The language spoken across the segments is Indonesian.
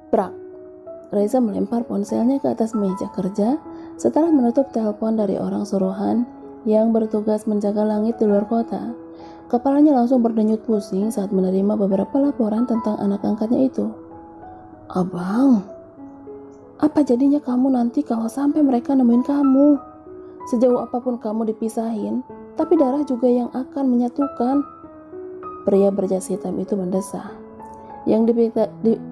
Prak! Reza melempar ponselnya ke atas meja kerja setelah menutup telepon dari orang suruhan yang bertugas menjaga langit di luar kota. Kepalanya langsung berdenyut pusing saat menerima beberapa laporan tentang anak angkatnya itu. Abang, apa jadinya kamu nanti kalau sampai mereka nemuin kamu? Sejauh apapun kamu dipisahin, tapi darah juga yang akan menyatukan. Pria berjas hitam itu mendesah. Yang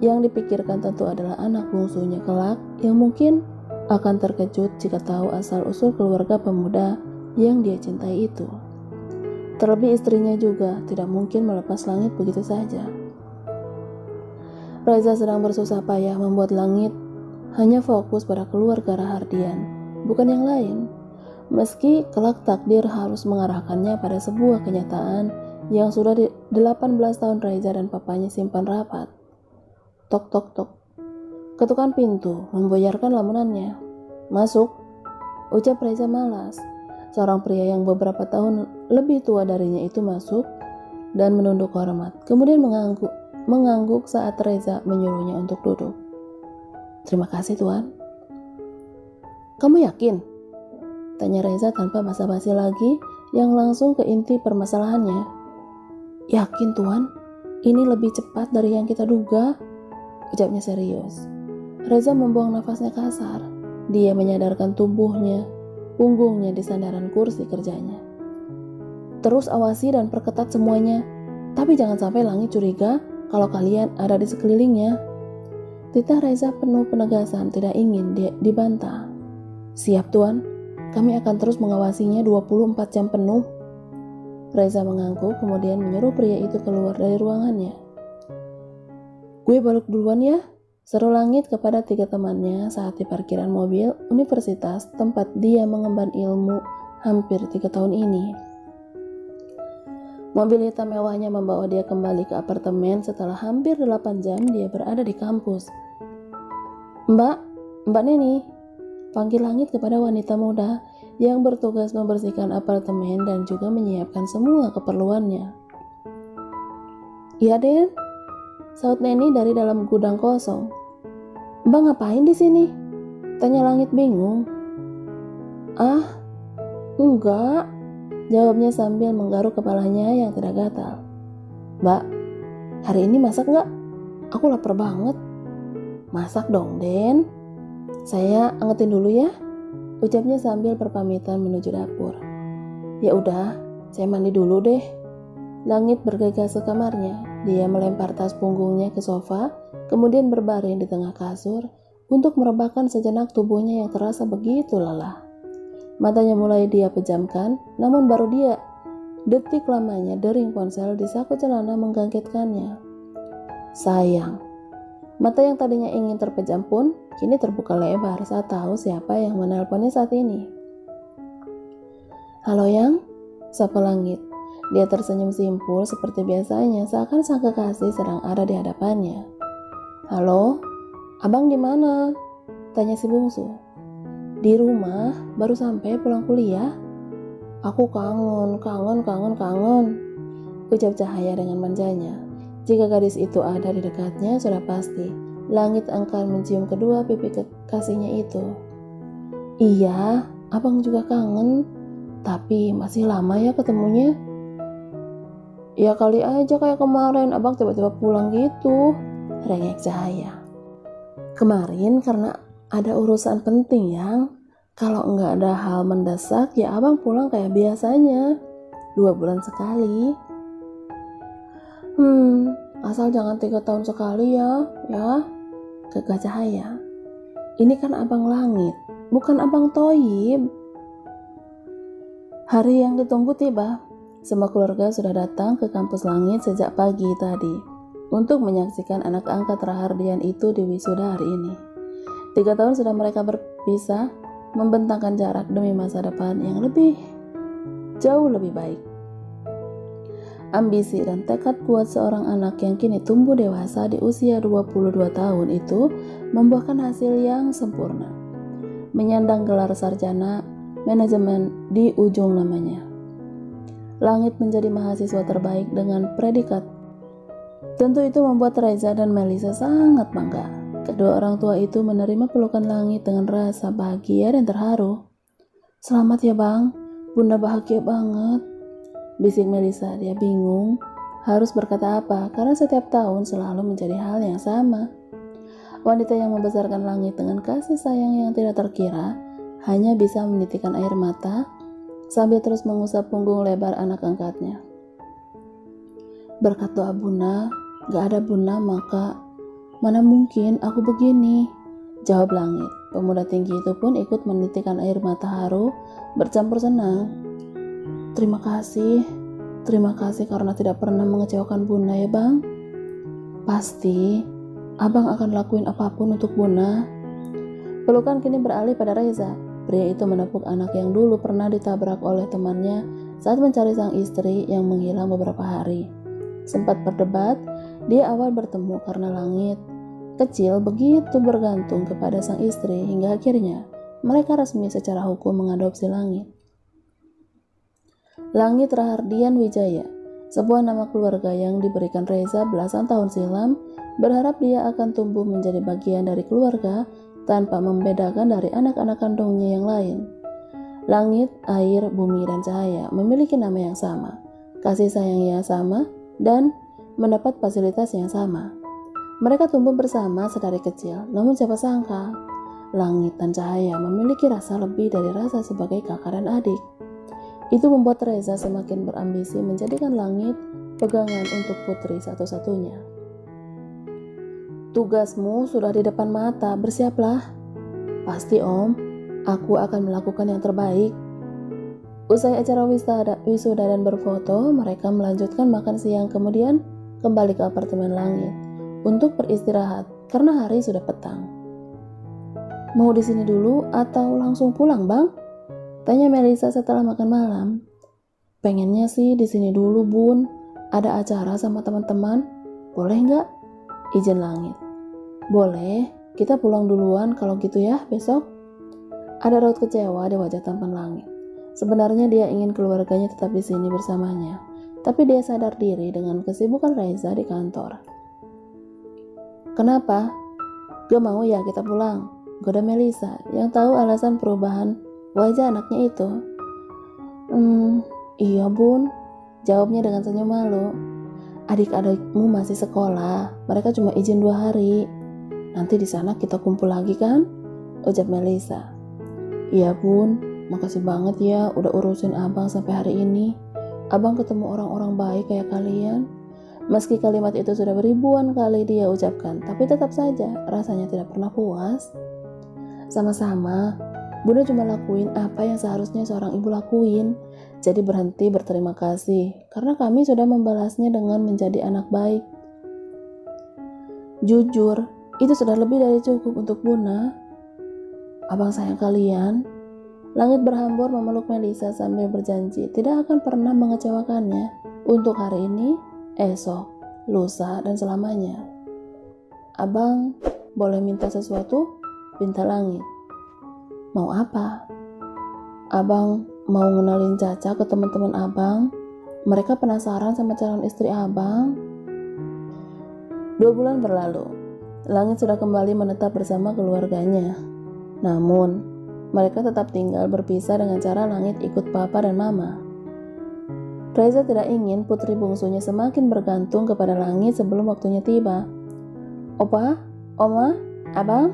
dipikirkan tentu adalah anak bungsunya kelak yang mungkin akan terkejut jika tahu asal-usul keluarga pemuda yang dia cintai itu. Terlebih istrinya juga tidak mungkin melepas langit begitu saja. Reza sedang bersusah payah membuat langit hanya fokus pada keluarga Rahardian, bukan yang lain. Meski kelak takdir harus mengarahkannya pada sebuah kenyataan yang sudah 18 tahun Reza dan papanya simpan rapat. Tok tok tok. Ketukan pintu membuyarkan lamunannya. Masuk, ucap Reza malas. Seorang pria yang beberapa tahun lebih tua darinya itu masuk dan menunduk hormat. Kemudian mengangguk saat Reza menyuruhnya untuk duduk. Terima kasih Tuan. Kamu yakin? Tanya Reza tanpa basa-basi lagi yang langsung ke inti permasalahannya. Yakin Tuan, ini lebih cepat dari yang kita duga, ucapnya serius. Reza membuang nafasnya kasar. Dia menyadarkan punggungnya di sandaran kursi kerjanya. Terus awasi dan perketat semuanya, tapi jangan sampai langit curiga kalau kalian ada di sekelilingnya. Titah Reza penuh penegasan, tidak ingin dibantah. Siap Tuan, kami akan terus mengawasinya 24 jam penuh. Reza mengangguk kemudian menyuruh pria itu keluar dari ruangannya. Gue balik duluan ya, seru Langit kepada 3 temannya saat di parkiran mobil universitas tempat dia mengemban ilmu hampir 3 tahun ini. Mobil hitam mewahnya membawa dia kembali ke apartemen setelah hampir 8 jam dia berada di kampus. Mbak Neni, panggil Langit kepada wanita muda yang bertugas membersihkan apartemen dan juga menyiapkan semua keperluannya. Iya Den, saut Neni dari dalam gudang kosong. Mbak ngapain di sini? Tanya Langit bingung. Ah, enggak, jawabnya sambil menggaruk kepalanya yang tidak gatal. Mbak, hari ini masak nggak? Aku lapar banget. Masak dong Den, saya angetin dulu ya, ucapnya sambil berpamitan menuju dapur. Ya udah, saya mandi dulu deh. Langit bergegas ke kamarnya. Dia melempar tas punggungnya ke sofa, kemudian berbaring di tengah kasur untuk merebahkan sejenak tubuhnya yang terasa begitu lelah. Matanya mulai dia pejamkan, namun baru dia detik lamanya dering ponsel di saku celana menggangkitkannya. Sayang, mata yang tadinya ingin terpejam pun kini terbuka lebar saat tahu siapa yang menelponnya saat ini. Halo Yang, sapa Langit. Dia tersenyum simpul seperti biasanya seakan sang kekasih sedang ada di hadapannya. Halo, abang di mana? Tanya si bungsu. Di rumah, baru sampai pulang kuliah. Aku kangen, ucap Cahaya dengan manjanya. Jika gadis itu ada di dekatnya, sudah pasti Langit akan mencium kedua pipi kekasihnya itu. Iya, abang juga kangen, tapi masih lama ya ketemunya. Ya kali aja kayak kemarin abang tiba-tiba pulang gitu, rengek Cahaya. Kemarin karena ada urusan penting Yang, kalau nggak ada hal mendesak ya abang pulang kayak biasanya, 2 bulan sekali. Asal jangan 3 tahun sekali ya, kekeh Cahaya. Ini kan abang Langit, bukan abang Toyib. Hari yang ditunggu tiba. Semua keluarga sudah datang ke kampus Langit sejak pagi tadi untuk menyaksikan anak angkat Rahardian itu di wisuda hari ini. 3 tahun sudah mereka berpisah, membentangkan jarak demi masa depan yang jauh lebih baik. Ambisi dan tekad kuat seorang anak yang kini tumbuh dewasa di usia 22 tahun itu membuahkan hasil yang sempurna. Menyandang gelar sarjana manajemen di ujung namanya. Langit menjadi mahasiswa terbaik dengan predikat. Tentu itu membuat Reza dan Melisa sangat bangga. Kedua orang tua itu menerima pelukan Langit dengan rasa bahagia dan terharu. "Selamat ya Bang, Bunda bahagia banget," bisik Melisa. Dia bingung harus berkata apa karena setiap tahun selalu menjadi hal yang sama. Wanita yang membesarkan Langit dengan kasih sayang yang tidak terkira hanya bisa menitikkan air mata sambil terus mengusap punggung lebar anak angkatnya. "Berkat doa Bunda, gak ada Bunda maka mana mungkin aku begini," jawab Langit. Pemuda tinggi itu pun ikut menitikkan air mata haru bercampur senang. Terima kasih karena tidak pernah mengecewakan Bunda ya Bang. Pasti Abang akan lakuin apapun untuk Bunda." Pelukan kini beralih pada Reza. Pria itu menepuk anak yang dulu pernah ditabrak oleh temannya saat mencari sang istri yang menghilang beberapa hari. Sempat berdebat, dia awal bertemu karena Langit kecil begitu bergantung kepada sang istri hingga akhirnya mereka resmi secara hukum mengadopsi Langit. Langit Rahardian Wijaya, sebuah nama keluarga yang diberikan Reza belasan tahun silam, berharap dia akan tumbuh menjadi bagian dari keluarga tanpa membedakan dari anak-anak kandungnya yang lain. Langit, air, bumi, dan cahaya memiliki nama yang sama, kasih sayang yang sama, dan mendapat fasilitas yang sama. Mereka tumbuh bersama sedari kecil, namun siapa sangka Langit dan Cahaya memiliki rasa lebih dari rasa sebagai kakak dan adik. Itu membuat Reza semakin berambisi menjadikan Langit pegangan untuk putri satu-satunya. "Tugasmu sudah di depan mata, bersiaplah." "Pasti Om, aku akan melakukan yang terbaik." Usai acara wisuda dan berfoto, mereka melanjutkan makan siang kemudian kembali ke apartemen Langit untuk beristirahat karena hari sudah petang. "Mau di sini dulu atau langsung pulang, Bang?" tanya Melisa setelah makan malam. "Pengennya sih di sini dulu, Bun. Ada acara sama teman-teman. Boleh nggak?" izin Langit. "Boleh, kita pulang duluan kalau gitu ya besok." Ada raut kecewa di wajah tampan Langit. Sebenarnya dia ingin keluarganya tetap di sini bersamanya, tapi dia sadar diri dengan kesibukan Reza di kantor. "Kenapa? Gak mau ya kita pulang?" goda Melisa yang tahu alasan perubahan wajah anaknya itu. Iya Bun," jawabnya dengan senyum malu. "Adik-adikmu masih sekolah, mereka cuma izin 2 hari. Nanti di sana kita kumpul lagi kan?" ucap Melisa. "Iya Bun, makasih banget ya udah urusin abang sampai hari ini. Abang ketemu orang-orang baik kayak kalian." Meski kalimat itu sudah beribuan kali dia ucapkan, tapi tetap saja rasanya tidak pernah puas. "Sama-sama, Bunda cuma lakuin apa yang seharusnya seorang ibu lakuin. Jadi berhenti berterima kasih, karena kami sudah membalasnya dengan menjadi anak baik. Jujur, itu sudah lebih dari cukup untuk Bunda. Abang sayang kalian." Langit berhambur memeluk Melisa sambil berjanji tidak akan pernah mengecewakannya untuk hari ini, esok, lusa, dan selamanya. "Abang, boleh minta sesuatu?" pinta Langit. "Mau apa?" "Abang mau ngenalin Caca ke teman-teman abang. Mereka penasaran sama calon istri abang." 2 bulan berlalu. Langit sudah kembali menetap bersama keluarganya. Namun, mereka tetap tinggal berpisah dengan cara Langit ikut papa dan mama. Reza tidak ingin putri bungsunya semakin bergantung kepada Langit sebelum waktunya tiba. "Opa, Oma, Abang,"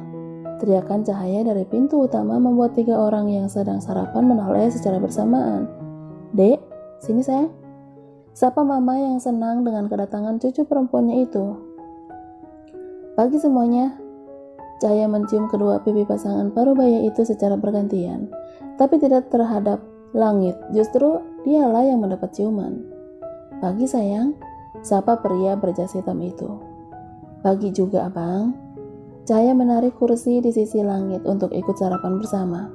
teriakan Cahaya dari pintu utama membuat 3 orang yang sedang sarapan menoleh secara bersamaan. "Dek, sini sayang," sapa mama yang senang dengan kedatangan cucu perempuannya itu. "Pagi semuanya." Cahaya mencium kedua pipi pasangan parubaya itu secara bergantian, tapi tidak terhadap Langit, justru dialah yang mendapat ciuman. "Pagi sayang," sapa pria berjas hitam itu. "Pagi juga abang." Cahaya menarik kursi di sisi Langit untuk ikut sarapan bersama.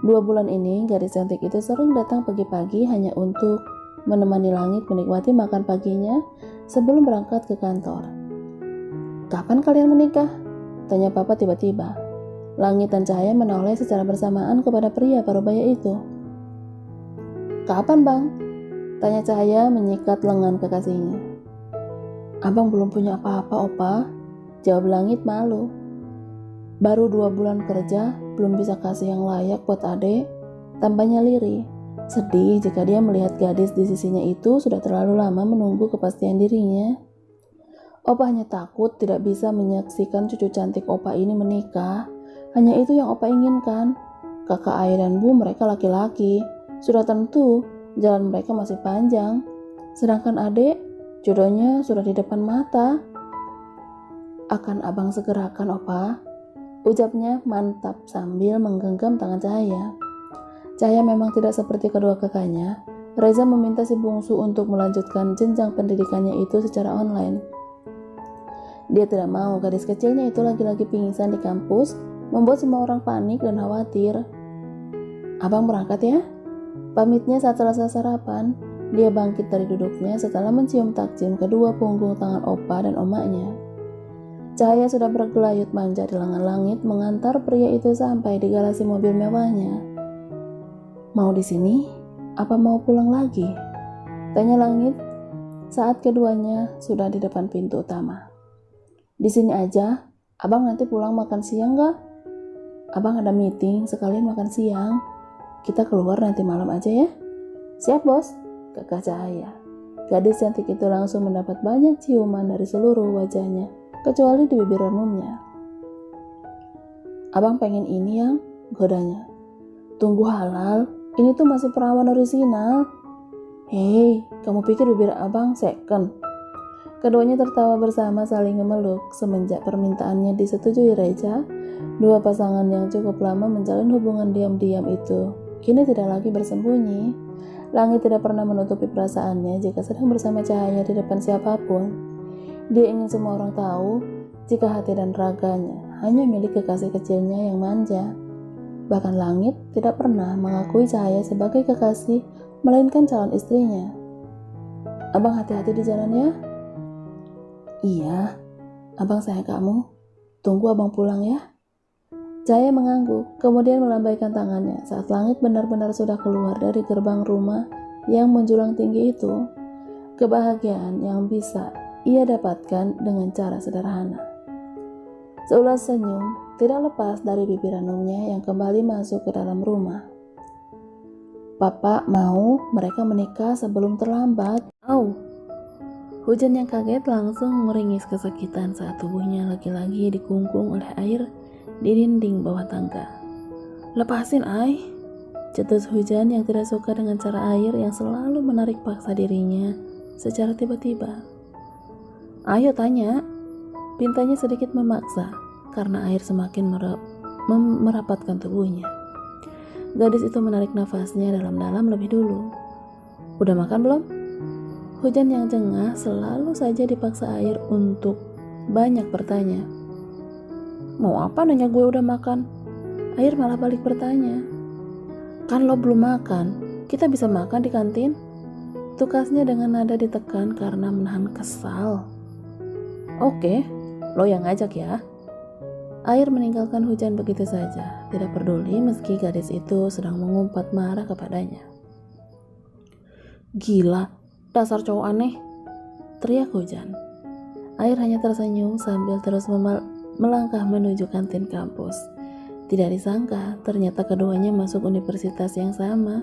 2 bulan ini gadis cantik itu sering datang pagi-pagi hanya untuk menemani Langit menikmati makan paginya sebelum berangkat ke kantor. "Kapan kalian menikah?" tanya papa tiba-tiba. Langit dan Cahaya menoleh secara bersamaan kepada pria parubaya itu. "Kapan bang?" tanya Cahaya menyikat lengan kekasihnya. "Abang belum punya apa-apa opa," jawab Langit malu. Baru 2 bulan kerja, belum bisa kasih yang layak buat adek. Tampaknya lirih, sedih jika dia melihat gadis di sisinya itu sudah terlalu lama menunggu kepastian dirinya. Opa hanya takut tidak bisa menyaksikan cucu cantik Opa ini menikah. Hanya itu yang Opa inginkan. Kakak ayah dan bu mereka laki-laki. Sudah tentu jalan mereka masih panjang. Sedangkan adek, jodohnya sudah di depan mata. Akan abang segerakan, Opa, ucapnya mantap sambil menggenggam tangan Cahaya. Cahaya memang tidak seperti kedua kakaknya. Reza meminta si bungsu untuk melanjutkan jenjang pendidikannya itu secara online. Dia tidak mau gadis kecilnya itu lagi-lagi pingsan di kampus, membuat semua orang panik dan khawatir. Abang berangkat ya? Pamitnya saat selesai sarapan. Dia bangkit dari duduknya setelah mencium takjim kedua punggung tangan opa dan omaknya. Cahaya sudah bergelayut manja di lengan langit mengantar pria itu sampai di garasi mobil mewahnya. Mau di sini? Apa mau pulang lagi? Tanya langit saat keduanya sudah di depan pintu utama. Di sini aja, abang nanti pulang makan siang gak? Abang ada meeting, sekalian makan siang. Kita keluar nanti malam aja ya? Siap bos, kakak Cahaya. Gadis cantik itu langsung mendapat banyak ciuman dari seluruh wajahnya, kecuali di bibir renumnya. Abang pengen ini yang godanya. Tunggu halal, ini tuh masih perawan orisinal. Hei, kamu pikir bibir abang second? Keduanya tertawa bersama saling memeluk. Semenjak permintaannya disetujui Reza, dua pasangan yang cukup lama menjalin hubungan diam-diam itu kini tidak lagi bersembunyi. Langit tidak pernah menutupi perasaannya jika sedang bersama Cahaya di depan siapapun. Dia ingin semua orang tahu jika hati dan raganya hanya milik kekasih kecilnya yang manja. Bahkan Langit tidak pernah mengakui Cahaya sebagai kekasih, melainkan calon istrinya. Abang hati-hati di jalan ya. Iya, abang sayang kamu. Tunggu abang pulang ya. Cahaya mengangguk, kemudian melambaikan tangannya saat Langit benar-benar sudah keluar dari gerbang rumah yang menjulang tinggi itu. Kebahagiaan yang bisa ia dapatkan dengan cara sederhana. Seulas senyum tidak lepas dari bibir ranumnya yang kembali masuk ke dalam rumah. Papa mau mereka menikah sebelum terlambat. Hujan yang kaget langsung meringis kesakitan saat tubuhnya lagi-lagi dikungkung oleh air di dinding bawah tangga. Lepasin, Ai. Cetus Hujan yang tidak suka dengan cara air yang selalu menarik paksa dirinya secara tiba-tiba. Ayo tanya. Pintanya sedikit memaksa karena air semakin merapatkan tubuhnya. Gadis itu menarik nafasnya dalam-dalam lebih dulu. Udah makan belum? Hujan yang jengah selalu saja dipaksa air untuk banyak bertanya. Mau apa nanya gue udah makan? Air malah balik bertanya. Kan lo belum makan, kita bisa makan di kantin? Tukasnya dengan nada ditekan karena menahan kesal. Oke, lo yang ngajak ya. Air meninggalkan Hujan begitu saja, tidak peduli meski gadis itu sedang mengumpat marah kepadanya. Gila, dasar cowok aneh, teriak Hujan. Air hanya tersenyum sambil terus melangkah menuju kantin kampus. Tidak disangka, ternyata keduanya masuk universitas yang sama.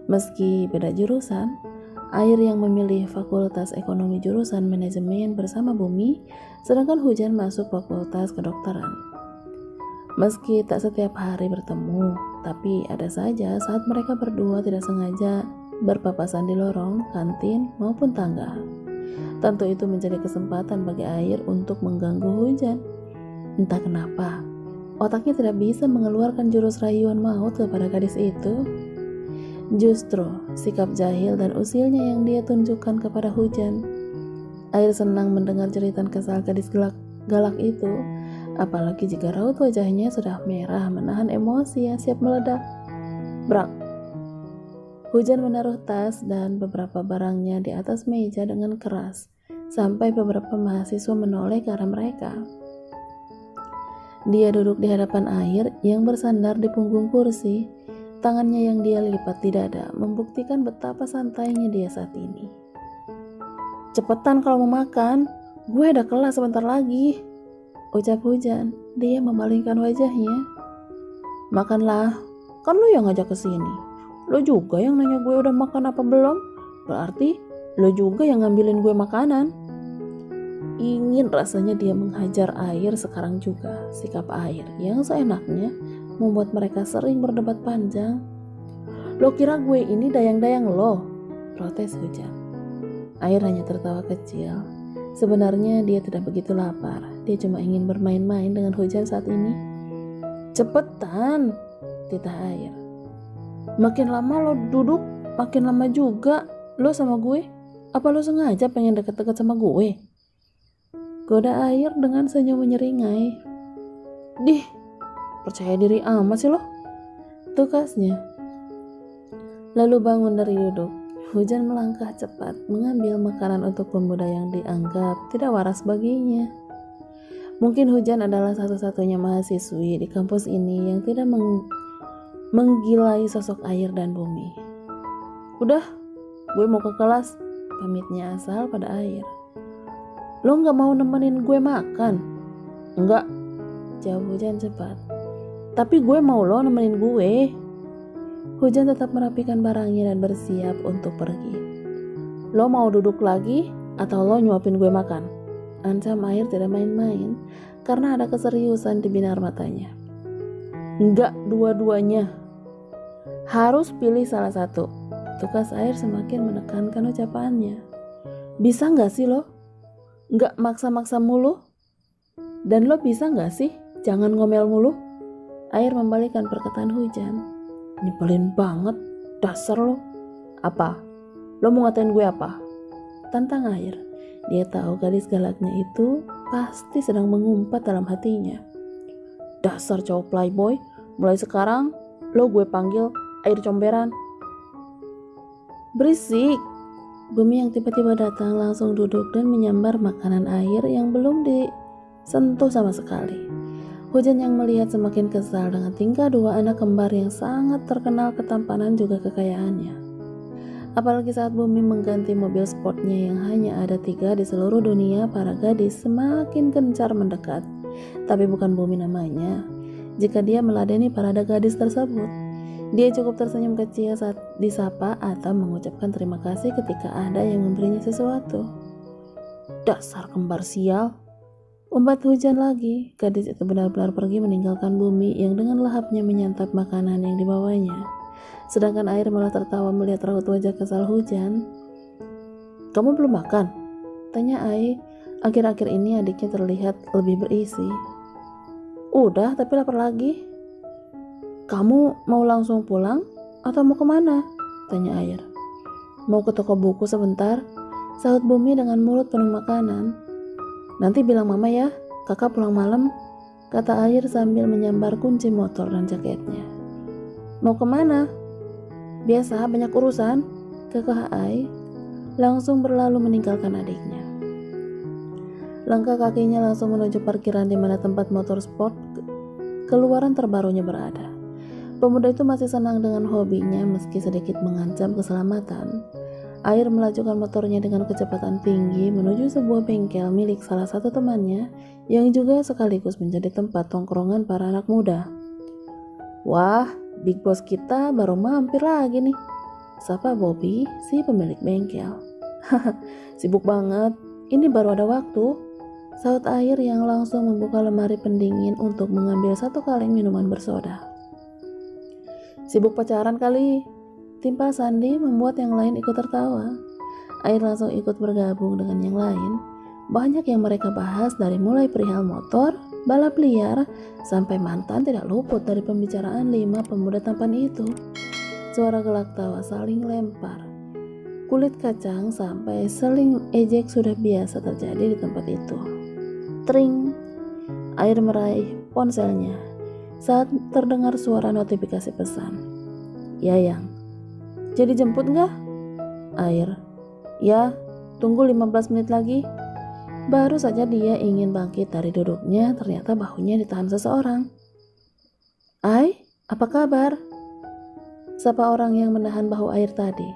Meski beda jurusan, Air yang memilih fakultas ekonomi jurusan manajemen bersama Bumi, sedangkan Hujan masuk fakultas kedokteran. Meski tak setiap hari bertemu, tapi ada saja saat mereka berdua tidak sengaja berpapasan di lorong, kantin, maupun tangga. Tentu itu menjadi kesempatan bagi Air untuk mengganggu Hujan. Entah kenapa, otaknya tidak bisa mengeluarkan jurus rayuan maut kepada gadis itu. Justru sikap jahil dan usilnya yang dia tunjukkan kepada Hujan. Air senang mendengar jeritan kesal gadis galak itu, apalagi jika raut wajahnya sudah merah menahan emosi yang siap meledak. Brak. Hujan menaruh tas dan beberapa barangnya di atas meja dengan keras, sampai beberapa mahasiswa menoleh ke arah mereka. Dia duduk di hadapan Air yang bersandar di punggung kursi. Tangannya yang dia lipat di dada membuktikan betapa santainya dia saat ini. Cepetan kalau mau makan, gue ada kelas sebentar lagi, ucap Hujan. dia memalingkan wajahnya. Makanlah, kan lo yang ngajak ke sini. Lo juga yang nanya gue udah makan apa belum. Berarti lo juga yang ngambilin gue makanan. Ingin rasanya dia menghajar air sekarang juga. Sikap air yang seenaknya membuat mereka sering berdebat panjang. Lo kira gue ini dayang-dayang lo? Protes hujan. Air hanya tertawa kecil. Sebenarnya dia tidak begitu lapar. Dia cuma ingin bermain-main dengan hujan saat ini. Cepetan, titah air. Makin lama lo duduk, makin lama juga lo sama gue. Apa lo sengaja pengen deket-deket sama gue? Goda air dengan senyum menyeringai. Dih, percaya diri amat sih lo, tukasnya. Lalu bangun dari duduk. Hujan melangkah cepat mengambil makanan untuk pemuda yang dianggap tidak waras baginya. Mungkin Hujan adalah satu-satunya mahasiswi di kampus ini yang tidak menggilai sosok air dan bumi. Udah, gue mau ke kelas, pamitnya asal pada air. Lo gak mau nemenin gue makan? Enggak, jawab Hujan cepat. Tapi gue mau lo nemenin gue. Hujan tetap merapikan barangnya dan bersiap untuk pergi. Lo mau duduk lagi atau lo nyuapin gue makan? Ancam air tidak main-main karena ada keseriusan di binar matanya. Enggak dua-duanya. Harus pilih salah satu. Tukas air semakin menekankan ucapannya. Bisa gak sih lo? Gak maksa-maksa mulu? Dan lo bisa gak sih jangan ngomel mulu? Air membalikkan perkataan Hujan. Nyebelin banget, dasar lo. Apa? Lo mau ngatain gue apa? Tantang air. Dia tahu gadis galaknya itu pasti sedang mengumpat dalam hatinya. Dasar cowok playboy, mulai sekarang lo gue panggil air comberan. Berisik. Bumi yang tiba-tiba datang langsung duduk dan menyambar makanan air yang belum disentuh sama sekali. Hujan yang melihat semakin kesal dengan tingkah dua anak kembar yang sangat terkenal ketampanan juga kekayaannya. Apalagi saat Bumi mengganti mobil sportnya yang hanya ada 3 di seluruh dunia, para gadis semakin gencar mendekat. Tapi bukan Bumi namanya. Jika dia meladeni parade gadis tersebut, dia cukup tersenyum kecil saat disapa atau mengucapkan terima kasih ketika ada yang memberinya sesuatu. Dasar kembar sial. Umpat Hujan lagi. Gadis itu benar-benar pergi meninggalkan Bumi yang dengan lahapnya menyantap makanan yang dibawanya. Sedangkan air malah tertawa melihat raut wajah kesal Hujan. Kamu belum makan? Tanya Ai. Akhir-akhir ini adiknya terlihat lebih berisi. Udah, tapi lapar lagi. Kamu mau langsung pulang atau mau kemana? Tanya air. Mau ke toko buku sebentar, sahut Bumi dengan mulut penuh makanan. Nanti bilang mama ya, kakak pulang malam, kata air sambil menyambar kunci motor dan jaketnya. Mau kemana? Biasa, banyak urusan, kekeh Ai, langsung berlalu meninggalkan adiknya. Langkah kakinya langsung menuju parkiran di mana tempat motor sport keluaran terbarunya berada. Pemuda itu masih senang dengan hobinya meski sedikit mengancam keselamatan. Air melajukan motornya dengan kecepatan tinggi menuju sebuah bengkel milik salah satu temannya yang juga sekaligus menjadi tempat tongkrongan para anak muda. Wah, big boss kita baru mampir lagi nih, sapa Bobby, si pemilik bengkel. Haha, sibuk banget, ini baru ada waktu, sahut air yang langsung membuka lemari pendingin untuk mengambil satu kaleng minuman bersoda. Sibuk pacaran kali, timpa Sandi membuat yang lain ikut tertawa. Air langsung ikut bergabung dengan yang lain. Banyak yang mereka bahas dari mulai perihal motor, balap liar, sampai mantan tidak luput dari pembicaraan 5 pemuda tampan itu. Suara gelak tawa saling lempar. Kulit kacang sampai seling ejek sudah biasa terjadi di tempat itu. Tring, Air meraih ponselnya saat terdengar suara notifikasi pesan. Yayang, jadi jemput nggak? Air, ya, tunggu 15 menit lagi. Baru saja dia ingin bangkit dari duduknya, ternyata bahunya ditahan seseorang. Ai, apa kabar? Sapa orang yang menahan bahu Air tadi.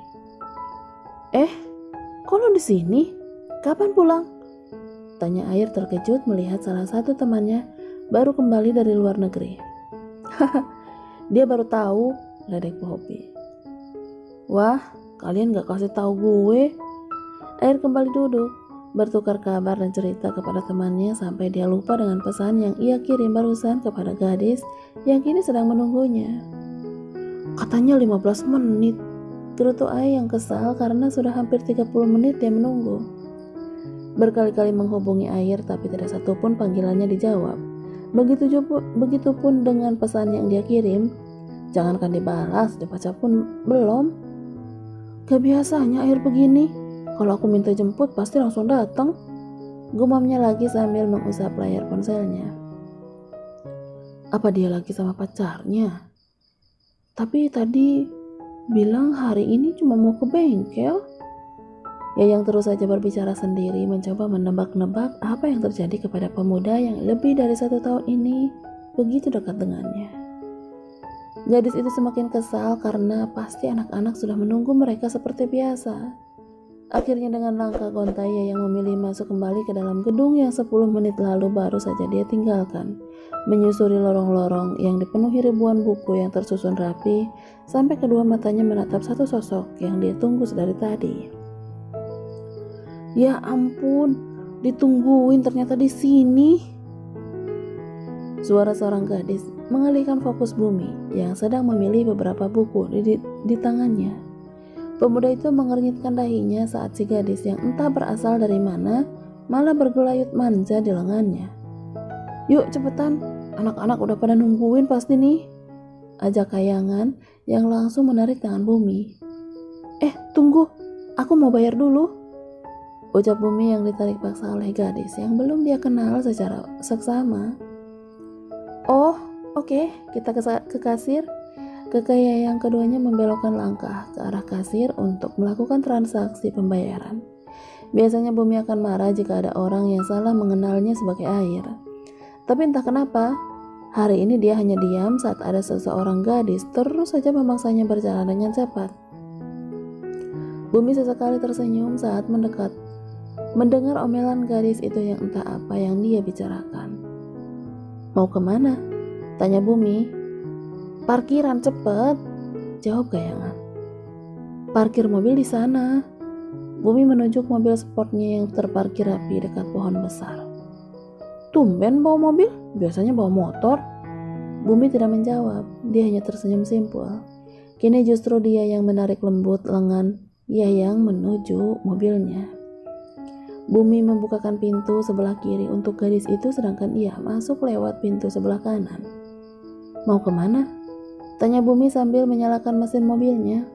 Kok lo di sini? Kapan pulang? Tanya Air terkejut melihat salah satu temannya baru kembali dari luar negeri. Dia baru tahu, ledek Poppy. Wah, kalian gak kasih tahu gue. Air kembali duduk, bertukar kabar dan cerita kepada temannya sampai dia lupa dengan pesan yang ia kirim barusan kepada gadis yang kini sedang menunggunya. Katanya 15 menit, gerutu Ai yang kesal karena sudah hampir 30 menit dia menunggu. Berkali-kali menghubungi Air tapi tidak satupun panggilannya dijawab. Begitupun dengan pesan yang dia kirim, jangankan dibalas, dibaca pun belum. Gak biasanya Air begini, kalau aku minta jemput pasti langsung datang, gumamnya lagi sambil mengusap layar ponselnya. Apa dia lagi sama pacarnya? Tapi tadi bilang hari ini cuma mau ke bengkel. Yayang terus saja berbicara sendiri, mencoba menebak-nebak apa yang terjadi kepada pemuda yang lebih dari 1 tahun ini begitu dekat dengannya. Gadis itu semakin kesal karena pasti anak-anak sudah menunggu mereka seperti biasa. Akhirnya dengan langkah gontai Yayang memilih masuk kembali ke dalam gedung yang 10 menit lalu baru saja dia tinggalkan, menyusuri lorong-lorong yang dipenuhi ribuan buku yang tersusun rapi, sampai kedua matanya menatap satu sosok yang dia tunggu sedari tadi. Ya ampun, ditungguin ternyata di sini. Suara seorang gadis mengalihkan fokus Bumi yang sedang memilih beberapa buku di tangannya. Pemuda itu mengernyitkan dahinya saat si gadis yang entah berasal dari mana malah bergelayut manja di lengannya. Yuk cepetan, anak-anak udah pada nungguin pasti nih, ajak Kayangan yang langsung menarik tangan Bumi. Tunggu, aku mau bayar dulu, ucap Bumi yang ditarik paksa oleh gadis yang belum dia kenal secara seksama. Oh, oke, kita ke kasir. Kekaya yang keduanya membelokkan langkah ke arah kasir untuk melakukan transaksi pembayaran. Biasanya Bumi akan marah jika ada orang yang salah mengenalnya sebagai Air. Tapi entah kenapa, hari ini dia hanya diam saat ada seseorang gadis terus saja memaksanya berjalan dengan cepat. Bumi sesekali tersenyum saat mendengar omelan gadis itu yang entah apa yang dia bicarakan. Mau kemana? Tanya Bumi. Parkiran cepet, jawab Kayangan. Parkir mobil di sana. Bumi menunjuk mobil sportnya yang terparkir rapi dekat pohon besar. Tumben bawa mobil, biasanya bawa motor. Bumi tidak menjawab, dia hanya tersenyum simpul. Kini justru dia yang menarik lembut lengan Yayang menuju mobilnya. Bumi membukakan pintu sebelah kiri untuk gadis itu sedangkan ia masuk lewat pintu sebelah kanan. Mau kemana? Tanya Bumi sambil menyalakan mesin mobilnya.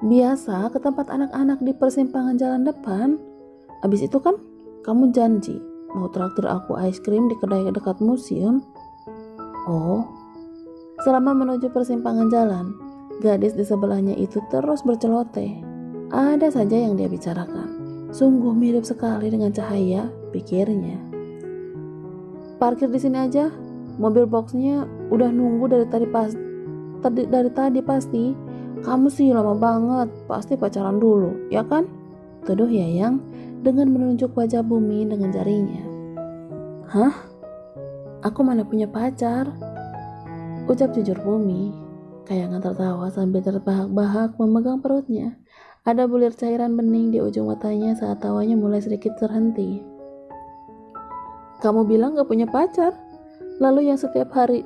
Biasa ke tempat anak-anak di persimpangan jalan depan. Abis itu kan kamu janji mau traktir aku es krim di kedai dekat museum. Oh. Selama menuju persimpangan jalan, gadis di sebelahnya itu terus berceloteh. Ada saja yang dia bicarakan. Sungguh mirip sekali dengan Cahaya, pikirnya. Parkir di sini aja. Mobil boxnya udah nunggu dari tadi pasti. Kamu sih lama banget, pasti pacaran dulu, ya kan? Tuduh Yayang dengan menunjuk wajah Bumi dengan jarinya. Hah? Aku mana punya pacar? Ucap jujur Bumi. Kayangan tertawa sambil terbahak-bahak memegang perutnya. Ada bulir cairan bening di ujung matanya saat tawanya mulai sedikit terhenti. Kamu bilang gak punya pacar? Lalu yang setiap hari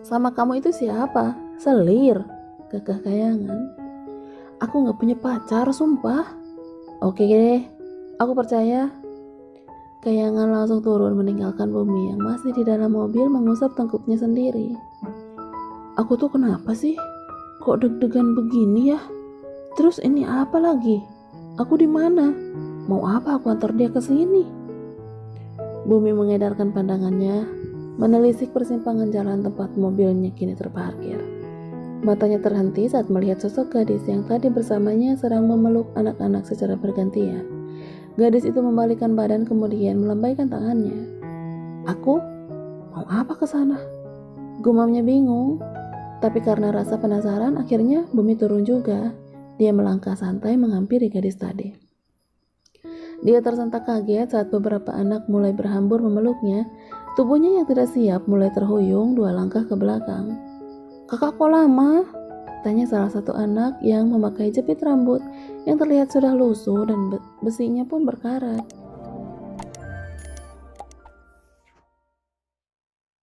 sama kamu itu siapa? Selir, kekeh Kayangan. Aku gak punya pacar, sumpah. Oke deh, aku percaya. Kayangan langsung turun meninggalkan Bumi yang masih di dalam mobil mengusap tengkuknya sendiri. Aku tuh kenapa sih? Kok deg-degan begini ya? Terus ini apa lagi? Aku di mana? Mau apa aku antar dia ke sini? Bumi mengedarkan pandangannya menelisik persimpangan jalan tempat mobilnya kini terparkir. Matanya terhenti saat melihat sosok gadis yang tadi bersamanya sedang memeluk anak-anak secara bergantian. Gadis itu membalikkan badan kemudian melambaikan tangannya. Aku? Mau apa ke sana? Gumamnya bingung. Tapi karena rasa penasaran akhirnya Bumi turun juga. Dia melangkah santai menghampiri gadis tadi. Dia tersentak kaget saat beberapa anak mulai berhambur memeluknya. Tubuhnya yang tidak siap mulai terhuyung 2 langkah ke belakang. "Kakak kok lama?" tanya salah satu anak yang memakai jepit rambut yang terlihat sudah lusuh dan besinya pun berkarat.